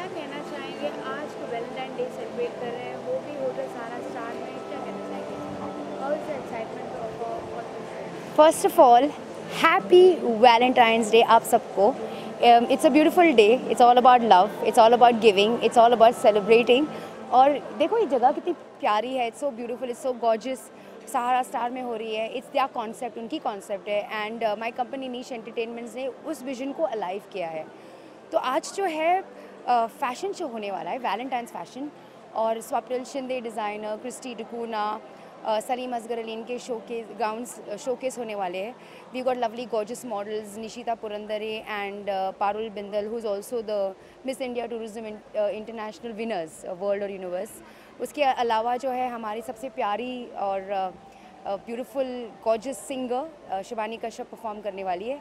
क्या कहना चाहेंगे? आज को वैलेंटाइन डे सेलिब्रेट कर रहे हैं, वो भी होटल सारा स्टार में, क्या कहना चाहेंगे? How is the excitement for this? First of all happy Valentine's day आप सबको. It's a beautiful day. It's all about love, it's all about giving, it's all about celebrating. और देखो ये जगह कितनी प्यारी है. It's so beautiful, it's so gorgeous. Sahara star में हो रही है. इट्स देयर कॉन्सेप्ट, उनकी कॉन्सेप्ट है. And my company niche Entertainments ने उस विजन को अलाइव किया है. तो आज जो है फैशन शो होने वाला है, वैलेंटाइंस फैशन. और स्वप्निल शिंदे डिज़ाइनर, क्रिस्टी डुकूना, सलीम असगर अली, इनके शोकेस गाउन्स शोकेस होने वाले हैं. We got lovely gorgeous models Nishita Purandare and Parul Bindal, who is also the Miss India tourism international winners world और यूनिवर्स. उसके अलावा जो है हमारी सबसे प्यारी और beautiful gorgeous singer Shivani Kashyap perform करने वाली है.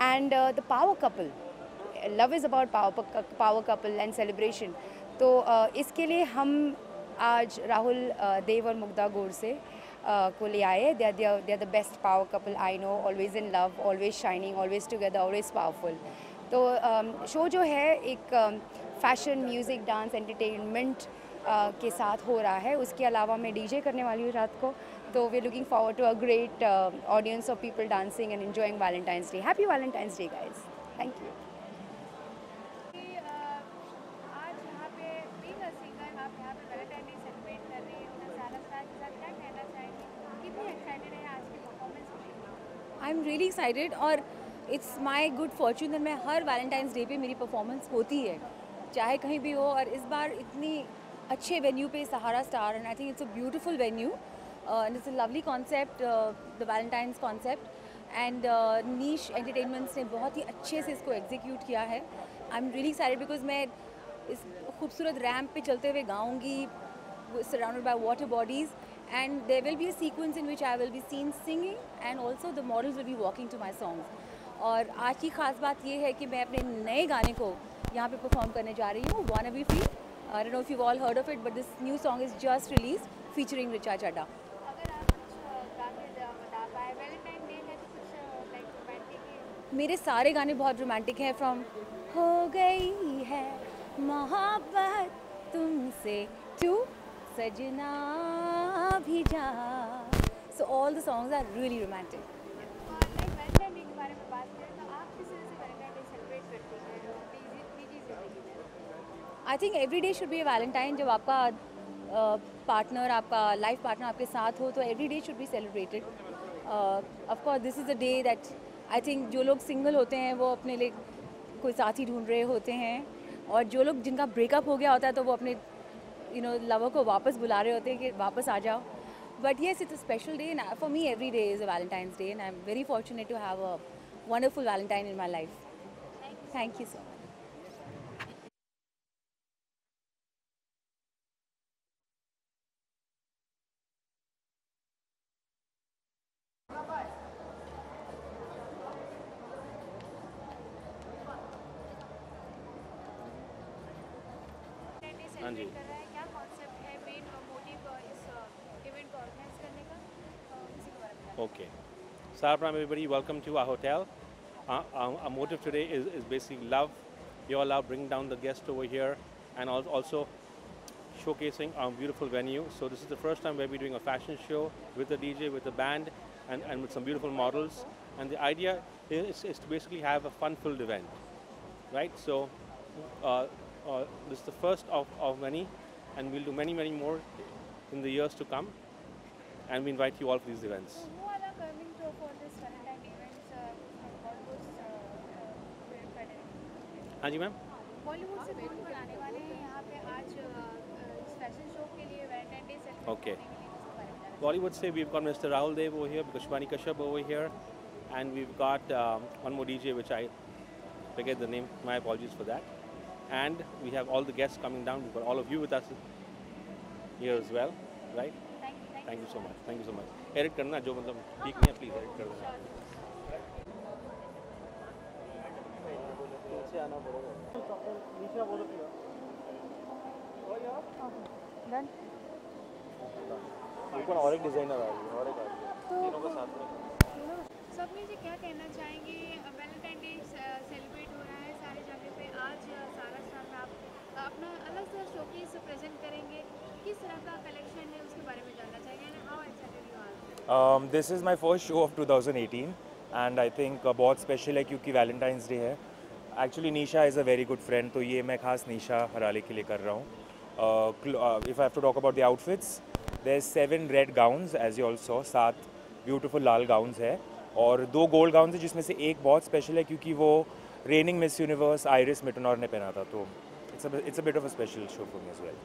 And the power couple, love is about power couple and celebration. तो इसके लिए हम आज राहुल देव और मुग्धा गोर से को ले आए. They are the best power couple I know. Always in love, always shining, always together, always powerful. तो शो जो है एक फैशन, म्यूज़िक, डांस, एंटरटेनमेंट के साथ हो रहा है. उसके अलावा मैं डीजे करने वाली हूँ रात को. तो we are looking forward to a great audience of people dancing and enjoying Valentine's Day. Happy Valentine's Day guys. Thank you. आज यहाँ पे बीइंग अ सिंगर, आप यहाँ पे वैलेंटाइन डे सेलिब्रेट कर रही हैं होटल सारा स्टार के साथ, क्या कहना चाहेंगे? कितनी एक्साइटेड है आज की परफॉर्मेंस के लिए? आई एम रियली एक्साइटेड और it's my good Fortune that मैं हर वैलेंटाइंस डे पे मेरी परफॉर्मेंस होती है, चाहे कहीं भी हो. और इस बार इतनी अच्छे वेन्यू पे Sahara star, and I think it's a beautiful venue and it's a lovely concept, the Valentine's concept. And Niche Entertainments ने बहुत ही अच्छे से इसको एग्जीक्यूट किया है. I am really excited because मैं इस खूबसूरत रैम्प पे चलते हुए गाऊंगी, surrounded by water bodies, and there will be a sequence in which I will be seen singing and also the models will be walking to my songs. और आज की ख़ास बात ये है कि मैं अपने नए गाने को यहाँ पे परफॉर्म करने जा रही हूँ, Wanna Be Free. I don't know if you've all heard of it, but this new song is just released featuring Richa Chadha. अगर आप कुछ गा के बता पाए, वैलेंटाइन डे है तो कुछ लाइक रोमांटिक ही? मेरे सारे गाने बहुत रोमांटिक हैं, फ्रॉम हो गई है मोहब्बत तुमसे टू सजना भी जा. So all the songs are really romantic. और लाइक वैलेंटाइन डे के बारे में बात करें तो आप किस तरह से वैलेंटाइन डे सेलिब्रेट करती हैं निजी जिंदगी में? I think every day should be a Valentine. जब आपका पार्टनर, आपका लाइफ पार्टनर आपके साथ हो तो every day should be celebrated. Of course this is a day that I think जो लोग सिंगल होते हैं वो अपने लिए कोई साथी ढूंढ रहे होते हैं, और जो लोग जिनका ब्रेकअप हो गया होता है तो वो अपने लवर को वापस बुला रहे होते हैं कि वापस आ जाओ. But yes, it's a special day, and for me every day is a Valentine's Day, and I am very fortunate to have a wonderful Valentine in my life. Thank you so much. Valentine Day हाँ जी. Celebrate कर रहा है, क्या concept है, main motive इस event को organise करने का, इसी के बारे में बताएं. Okay. Sarpram, everybody, welcome to our hotel. Our motive today is basically love. Your love, bring down the guests over here, and also showcasing our beautiful venue. So this is the first time we'll be doing a fashion show with a DJ, with a band, and with some beautiful models. And the idea is to basically have a fun-filled event, right? So this is the first of many, and we'll do many, many more in the years to come. And we invite you all for these events. Who are coming to for this Valentine events from Bollywood federation? हाँ जी ma'am. Bollywood से कौन कौन आने वाले हैं यहाँ पे आज इस फैशन शो के लिए, वैलेंटाइन डे सेलिब्रेट Okay. करने के लिए, इसके बारे में बताएं. Bollywood say we've got Mr. Rahul Dev over here, Shivani Kashyap over here, and we've got one more DJ which I forget the name. My apologies for that. And we have all the guests coming down. We've got all of you with us here as well, right? Thank you so much. Thank you so much. Edit करना जो मतलब ठीक नहीं है, please edit कर देना. Done. और एक डिजाइनर आ रही है और एक आ रही है, तीनों का साथ में. स्वप्निल जी, क्या कहना चाहेंगे? वैलेंटाइन डे सेलिब्रेट हो रहा है सारी जगह पे, आज सारा स्टार में आप अपना अलग सा शोकेस प्रेजेंट करेंगे, किस तरह का कलेक्शन है उसके बारे में जानना चाहेंगे and how excited you are. This is my first show of 2018 and I think बहुत स्पेशल है क्योंकि वैलेंटाइंस डे है. Actually Nisha is a very good friend, तो ये मैं खास नीशा हराले के लिए कर रहा हूँ. If I have to talk about the outfits, there 7 red gowns as you all saw. 7 beautiful लाल गाउन्स है और 2 गोल्ड गाउन्स है जिसमें से एक बहुत स्पेशल है क्योंकि वो reigning Miss Universe Iris Mittenaere ने पहना था. तो it's a bit of a special show for me as well.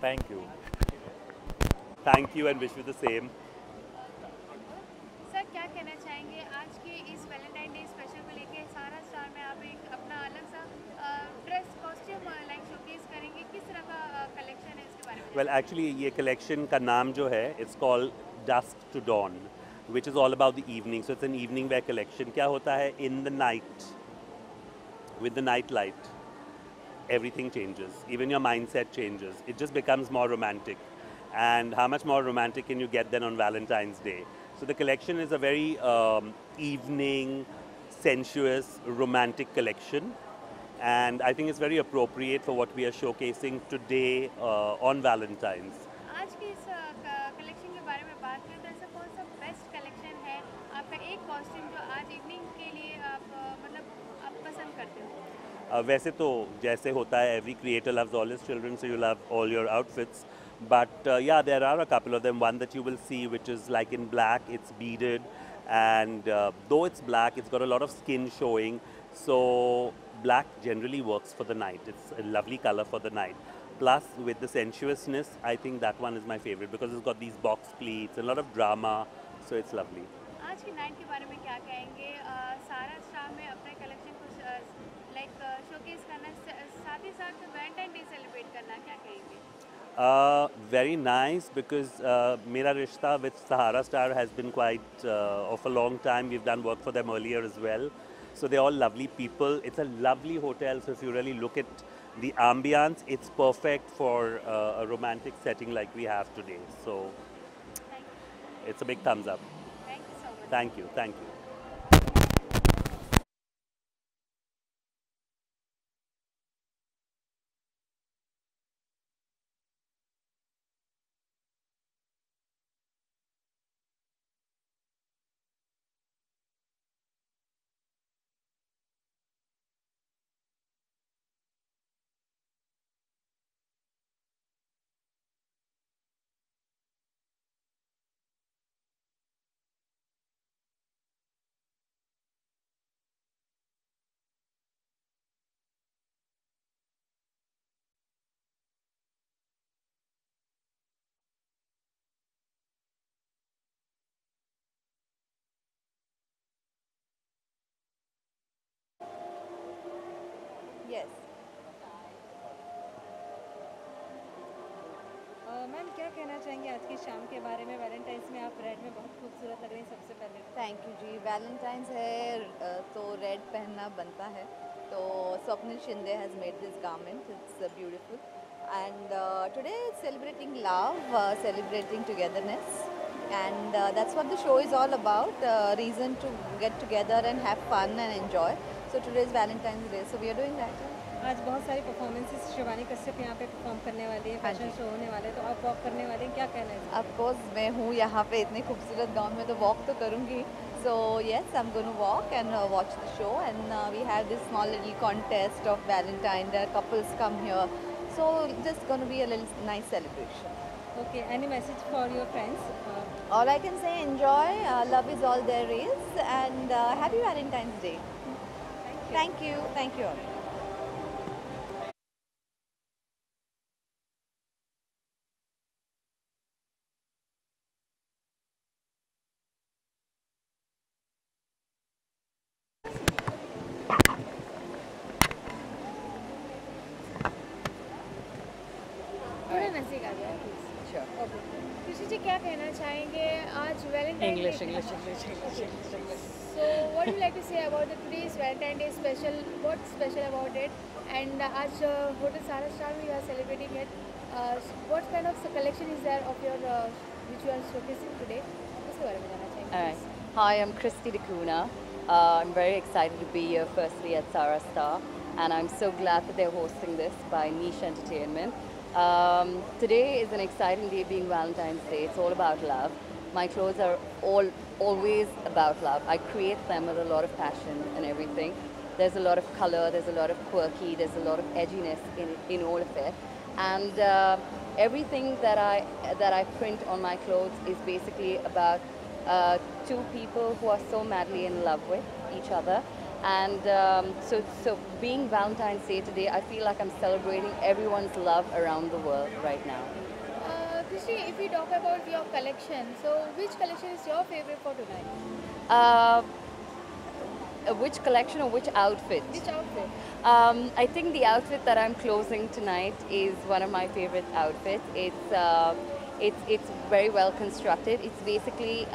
Thank you. Thank you and wish you the same. Sir क्या कहना चाहेंगे आज के इस वैलेंटाइन डे स्पेशल को लेके सारा स्टार में आप एक अपना अलग सा ड्रेस कॉस्ट्यूम लाइक शोकेस करेंगे, किस तरह का कलेक्शन है इसके बारे में? Well, actually ये collection का नाम जो है it's called Dusk to Dawn, which is all about the evening. So it's an evening wear collection. क्या होता है in the night, with the night light, everything changes. Even your mindset changes. It just becomes more romantic. And how much more romantic can you get than on Valentine's Day? So the collection is a very evening, sensuous, romantic collection. And I think it's very appropriate for what we are showcasing today on Valentine's. आज के इस collection के बारे में बात करें तो ऐसा कौन सा बेस्ट कलेक्शन है आपका एक कॉस्ट्यूम जो आज इवनिंग के लिए आप मतलब आप पसंद करते हो? वैसे तो जैसे होता है every creator loves all his children, so you love all your outfits. But yeah, there are a couple of them. One that you will see, which is like in black, it's beaded, and though it's black, it's got a lot of skin showing. So black generally works for the night. It's a lovely color for the night. Plus, with the sensuousness, I think that one is my favorite because it's got these box pleats, a lot of drama, so it's lovely. आज की night के बारे में क्या कहेंगे? सारा star में अपने कलेक्शन को लाइक शोकेस करना, साथ ही साथ वैलेंटाइन डे सेलिब्रेट करना, क्या कहेंगे? Very nice because Mera Rishta with Sahara Star has been quite of a long time. We've done work for them earlier as well. So they're all lovely people. It's a lovely hotel. So if you really look at the ambience, it's perfect for a romantic setting like we have today. So Thank you. it's a big thumbs up. Thank you so much. Thank you. Thank you. Yes. Ma'am क्या कहना चाहेंगे आज की शाम के बारे में? Valentine's में आप रेड में बहुत खूबसूरत लग रही हैं सबसे पहले. Thank you ji. वैलेंटाइंस है तो रेड पहनना बनता है. तो Swapnil Shinde has made this garment. It's beautiful and today celebrating love, celebrating togetherness, and that's what the show is all about. Reason to get together and have fun and enjoy. So today is Valentine's Day, so we are doing that. आज बहुत सारी performances Shivani Kashyap यहाँ पे perform करने वाली है, हाँ fashion जी. Show होने वाले हैं, तो आप वॉक करने वाले हैं, क्या कहना है? Of course, मैं हूँ यहाँ पे इतने खूबसूरत गाउन में, तो वॉक तो करूँगी. So yes, I'm going to walk and watch the show, and we have this small little contest of Valentine. There are couples come here, so just going to be a little nice celebration. Okay, any message for your friends? All I can say, enjoy. Love is all there is, and happy Valentine's Day. Thank you. Thank you all. थोड़ा नज़दीक आ जाए please. Sure. कृषि जी क्या कहना चाहेंगे आज Valentine English, day? English, English, English, English, English. So what do you like to say about the today's Valentine Day special? What's special about it? And आज Hotel Sahara Star we are celebrating it. What kind of collection is there of your which you are showcasing today? उसके बारे में जानना चाहेंगे. All right. Hi, I'm Christy Lacuna. I'm very excited to be here firstly at Sahara Star. and I'm so glad that they're hosting this by Niche Entertainment. Today is an exciting day, being Valentine's Day. It's all about love. My clothes are always about love. I create them with a lot of passion and everything. There's a lot of color, there's a lot of quirky, there's a lot of edginess in all of it. And everything that I print on my clothes is basically about two people who are so madly in love with each other. And so being Valentine's Day today, I feel like I'm celebrating everyone's love around the world right now. Christy, if we talk about your collection, so which collection is your favorite for tonight? Which collection or which outfit? Which outfit? I think the outfit that I'm closing tonight is one of my favorite outfits. It's very well constructed. It's basically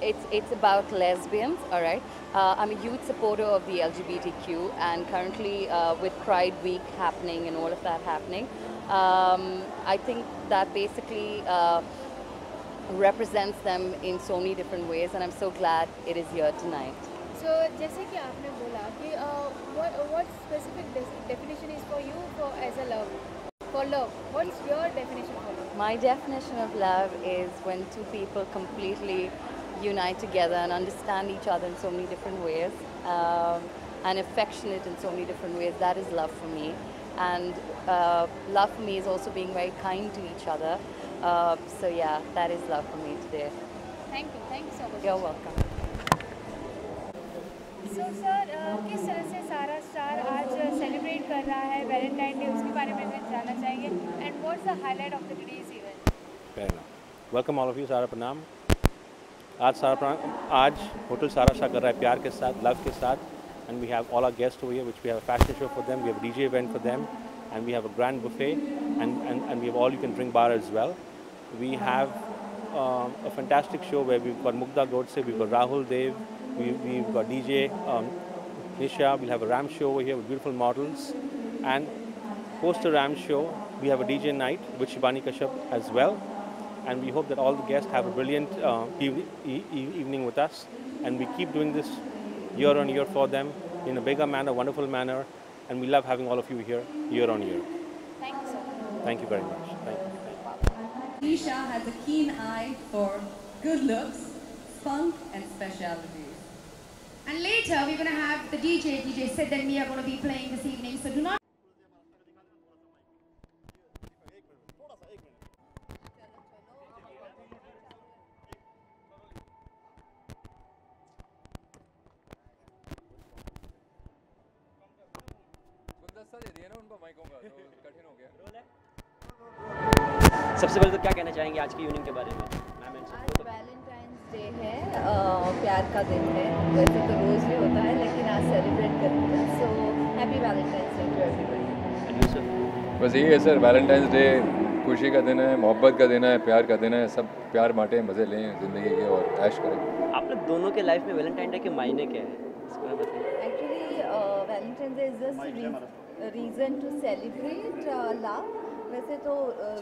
it's about lesbians. All right. I'm a huge supporter of the LGBTQ, and currently with Pride Week happening and all of that happening, I think that basically represents them in so many different ways, and I'm so glad it is here tonight. So, जैसे कि आपने बोला कि what specific definition is for you for as a love? For love, what's your definition for love? My definition of love is when two people completely unite together and understand each other in so many different ways, and affectionate in so many different ways. That is love for me. And love for me is also being very kind to each other. So yeah, that is love for me today. Thank you so much. You're welcome. So sir, किस तरह से सारा star आज celebrate कर रहा है Valentine day, उसके बारे में मैं जानना चाहेंगे. And what's the highlight of the today's event? Fair enough. Welcome all of you, सारा प्रणाम. आज होटल सारा शाह कर रहा है प्यार के साथ, लव के साथ, and we have all our guests over here, which we have a fashion show for them, we have a DJ event for them, and we have a grand buffet, and we have all you can drink bar as well. We have a fantastic show where we've got Mugdha Godse, we've got Rahul Dev, we've got DJ Nisha. We'll have a Ram show over here with beautiful models, and post the Ram show we have a DJ night with Shibani Kashyap as well, and we hope that all the guests have a brilliant evening with us, and we keep doing this year on year for them in a bigger manner, wonderful manner, and we love having all of you here year on year. Thank you so much. Thank you very much. Thank you. Nisha has a keen eye for good looks, spunk and speciality. And later we're going to have the DJ Sid and me are going to be playing this evening, so do not सबसे पहले तो क्या कहना चाहेंगे आज की evening के बारे में? आज वैलेंटाइन्स डे है, प्यार का दिन है. वैसे तो रोज भी होता है, लेकिन आज सेलिब्रेट करते हैं. So happy Valentine's Day to everyone. बस यही है सर, वैलेंटाइन्स डे खुशी का दिन है, मोहब्बत का दिन है, प्यार का दिन है. सब प्यार बांटें, मज़े लें ज़िंदगी के और ऐश करें. आप लोग दोनों के लाइफ में वैलेंटाइन डे के मायने क्या है, इसको बताइए. Actually Valentine's Day is just reason to celebrate love. वैसे तो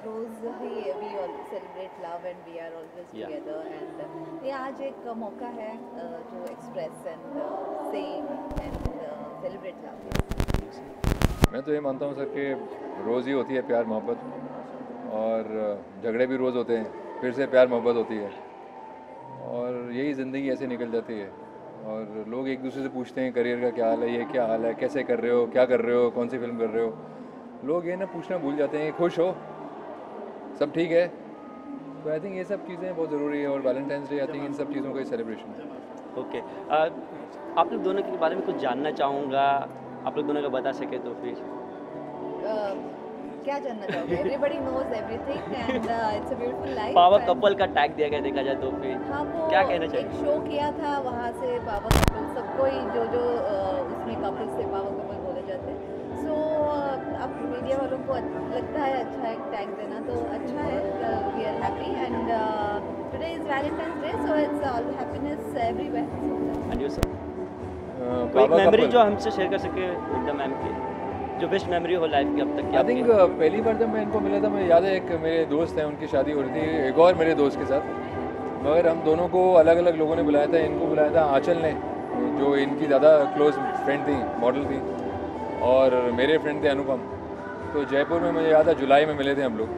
रोज़ ही we all celebrate love and we are always together, and ये आज एक मौका है to express and say and celebrate love. मैं तो ये मानता हूँ सर कि रोज़ ही होती है प्यार मोहब्बत, और झगड़े भी रोज़ होते हैं, फिर से प्यार मोहब्बत होती है, और यही ज़िंदगी ऐसे निकल जाती है. और लोग एक दूसरे से पूछते हैं करियर का क्या हाल है, ये क्या हाल है, कैसे कर रहे हो, क्या कर रहे हो, कौन सी फिल्म कर रहे हो. लोग ये ना पूछना भूल जाते हैं, खुश हो, सब ठीक है. तो आई थिंक ये सब चीज़ें बहुत ज़रूरी है, और Valentine's day I think in सब चीज़ों का सेलिब्रेशन है. ओके, आप लोग दोनों के बारे में कुछ जानना चाहूँगा, आप लोग दोनों का बता सके तो फिर. क्या जानना चाहोगे? Everybody knows everything and it's a beautiful life. Power couple का टैग दिया गया देखा जाए तो फिर क्या कहना चाहिए? एक शो किया था, वहाँ से पावर कपल सबको ही जो उसमें कपल्स से पावर कपल बोले जाते हैं. सो अब मीडिया वालों को लगता है अच्छा एक टैग देना, तो अच्छा है. We are happy and today is Valentine's Day, so it's all happiness everywhere. And you sir, कोई मेमोरी जो हमसे शेयर कर सके विद मैम की, जो बेस्ट मेमोरी हो लाइफ की अब तक की? आई थिंक पहली बार जब मैं इनको मिला था, मुझे याद है एक मेरे दोस्त हैं, उनकी शादी हो रही थी एक और मेरे दोस्त के साथ, मगर हम दोनों को अलग अलग लोगों ने बुलाया था. इनको बुलाया था आंचल ने, जो इनकी ज़्यादा क्लोज फ्रेंड थी, मॉडल थी, और मेरे फ्रेंड थे अनुपम। तो जयपुर में मुझे याद है जुलाई में मिले थे हम लोग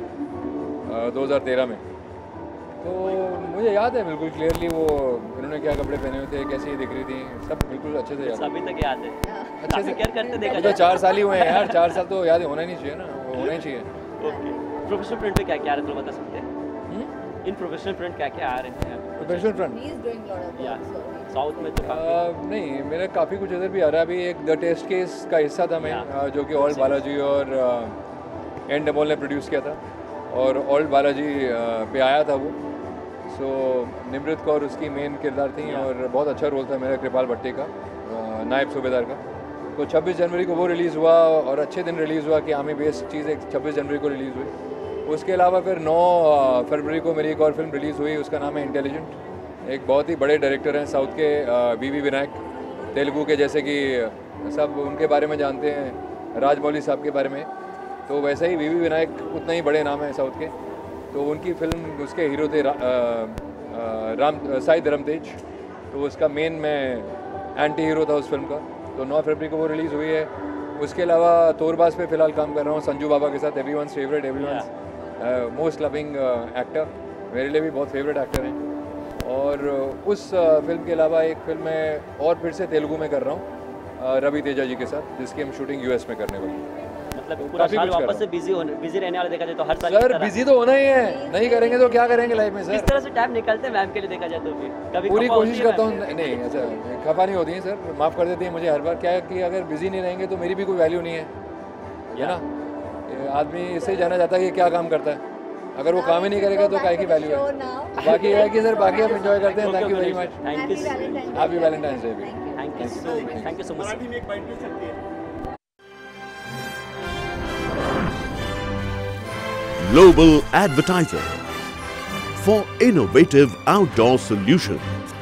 2013 में। तो मुझे याद है बिल्कुल क्लियरली वो इन्होंने क्या कपड़े पहने हुए थे, कैसी दिख रही थी, सब बिल्कुल अच्छे से याद है। अभी तक याद है, अच्छे से केयर करते देखा तो 4 साल ही हुए हैं यार, 4 साल तो याद होना ही नहीं चाहिए ना, वो होना ही चाहिए। ओके, प्रोफेशनल फ्रंट पे क्या क्या आ रहा है बता सकते हैं? इन प्रोफेशनल फ्रंट क्या क्या आ रहे हैं? प्रोफेशनल फ्रंट साउथ में तो नहीं, मेरा काफ़ी कुछ इधर भी आ रहा है। अभी एक द टेस्ट केस का हिस्सा था मैं, जो कि ऑल्ड बालाजी और एन डबल ने प्रोड्यूस किया था, और ऑल्ड बालाजी पे आया था वो। सो निमृत कौर उसकी मेन किरदार थी, और बहुत अच्छा रोल था मेरा कृपाल भट्टी का, नायब सूबेदार का। तो 26 जनवरी को वो रिलीज़ हुआ, और अच्छे दिन रिलीज़ हुआ कि आर्मी बेस्ड चीज़ एक 26 जनवरी को रिलीज़ हुई। उसके अलावा फिर 9 फरवरी को मेरी एक और फिल्म रिलीज़ हुई, उसका नाम है इंटेलिजेंट। एक बहुत ही बड़े डायरेक्टर हैं साउथ के, वी विनायक, तेलुगु के, जैसे कि सब उनके बारे में जानते हैं, राजमौली साहब के बारे में। तो वैसे ही वी विनायक उतना ही बड़े नाम हैं साउथ के। तो उनकी फिल्म, उसके हीरो थे साई धर्मतेज, तो उसका मेन मैं एंटी हीरो था उस फिल्म का। तो 9 फरवरी को वो रिलीज़ हुई है। उसके अलावा तोरबाज पे फ़िलहाल काम कर रहा हूँ संजू बाबा के साथ, everyone's favourite, everyone's most loving actor, मेरे लिए भी बहुत फेवरेट एक्टर हैं। और उस फिल्म के अलावा एक फिल्म मैं और फिर से तेलुगु में कर रहा हूँ रवि तेजा जी के साथ, जिसकी हम शूटिंग यूएस में करने वाले हैं। मतलब पूरा साल वापस से बिजी रहने वाले देखा जाए तो हर साल सर बिजी तो होना ही है, नहीं करेंगे तो क्या करेंगे लाइफ में सर। किस तरह से टाइम निकलते हैं मैम के लिए देखा जाए तो भी कभी पूरी कोशिश करता हूँ। नहीं ऐसा खफा नहीं होती है सर, माफ़ कर देती है मुझे हर बार। क्या है कि अगर बिजी नहीं रहेंगे तो मेरी भी कोई वैल्यू नहीं है ना। आदमी इससे जाना चाहता है कि क्या काम करता है, अगर वो काम ही नहीं करेगा तो काय की वैल्यू है। बाकी है कि सर बाकी आप एंजॉय करते हैं। Thank you very much, happy Valentine's Day भी। Thank you so much. Global Advertiser for innovative outdoor solutions.